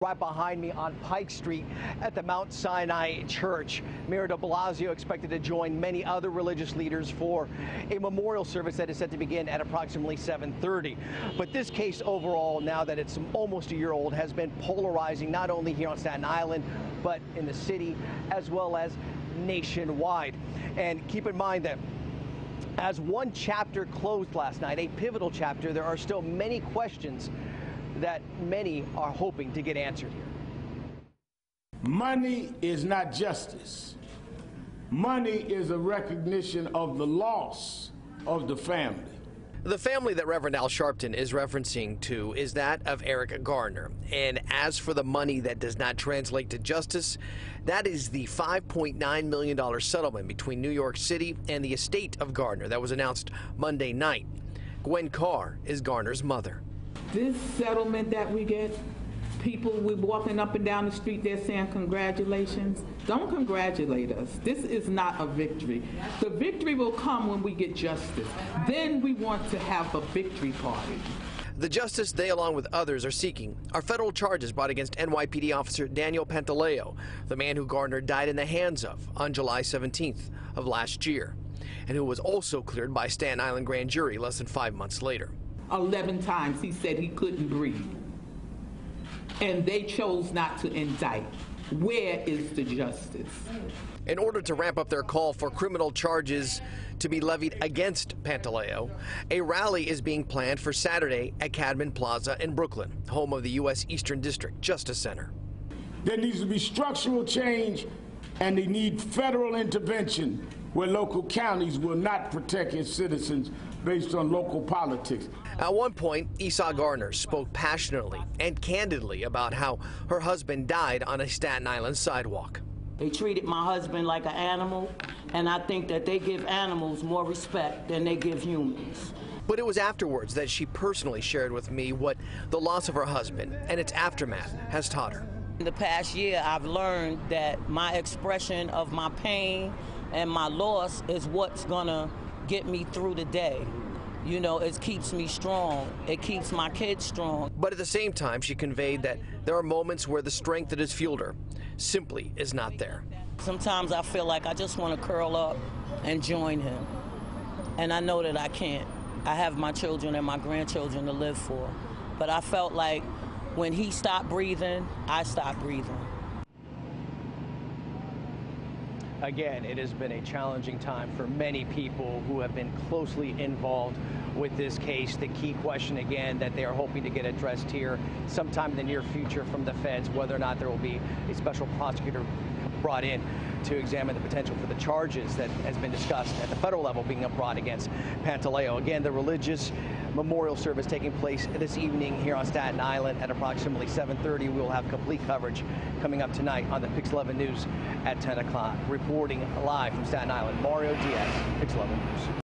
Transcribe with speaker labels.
Speaker 1: Right behind me on Pike Street at the Mount Sinai Church. Mayor de Blasio expected to join many other religious leaders for a memorial service that is set to begin at approximately 7:30. But this case overall, now that it's almost a year old, has been polarizing not only here on Staten Island, but in the city as well as nationwide. And keep in mind that as one chapter closed last night, a pivotal chapter, there are still many questions that many are hoping to get answered here.
Speaker 2: Money is not justice. Money is a recognition of the loss of the family.
Speaker 1: The family that Reverend Al Sharpton is referencing to is that of Eric Garner. And as for the money that does not translate to justice, that is the $5.9 million settlement between New York City and the estate of Garner that was announced Monday night. Gwen Carr is Garner's mother.
Speaker 3: This settlement that we get, people, we're walking up and down the street, they're saying congratulations. Don't congratulate us. This is not a victory. The victory will come when we get justice. Then we want to have a victory party.
Speaker 1: The justice they, along with others, are seeking are federal charges brought against NYPD officer Daniel Pantaleo, the man who Garner died in the hands of on July 17th of last year, and who was also cleared by Staten Island grand jury less than 5 months later.
Speaker 3: 11 times he said he couldn't breathe, and they chose not to indict. Where is the justice?
Speaker 1: In order to ramp up their call for criminal charges to be levied against Pantaleo, a rally is being planned for Saturday at Cadman Plaza in Brooklyn, home of the U.S. Eastern District Justice Center.
Speaker 2: There needs to be structural change, and they need federal intervention where local counties will not protect its citizens based on local politics.
Speaker 1: At one point, Esau Garner spoke passionately and candidly about how her husband died on a Staten Island sidewalk.
Speaker 4: They treated my husband like an animal, and I think that they give animals more respect than they give humans.
Speaker 1: But it was afterwards that she personally shared with me what the loss of her husband and its aftermath has taught her.
Speaker 4: In the past year, I've learned that my expression of my pain and my loss is what's gonna get me through the day. You know, it keeps me strong. It keeps my kids strong.
Speaker 1: But at the same time, she conveyed that there are moments where the strength that has fueled her simply is not there.
Speaker 4: Sometimes I feel like I just want to curl up and join him. And I know that I can't. I have my children and my grandchildren to live for. But I felt like when he stopped breathing, I stopped breathing.
Speaker 1: Again, it has been a challenging time for many people who have been closely involved with this case. The key question, again, that they are hoping to get addressed here sometime in the near future from the feds, whether or not there will be a special prosecutor brought in to examine the potential for the charges that has been discussed at the federal level being brought against Pantaleo. Again, the religious memorial service taking place this evening here on Staten Island at approximately 7:30. We will have complete coverage coming up tonight on the Pix 11 News at 10 o'clock. Reporting live from Staten Island, Mario Diaz, Pix 11 News.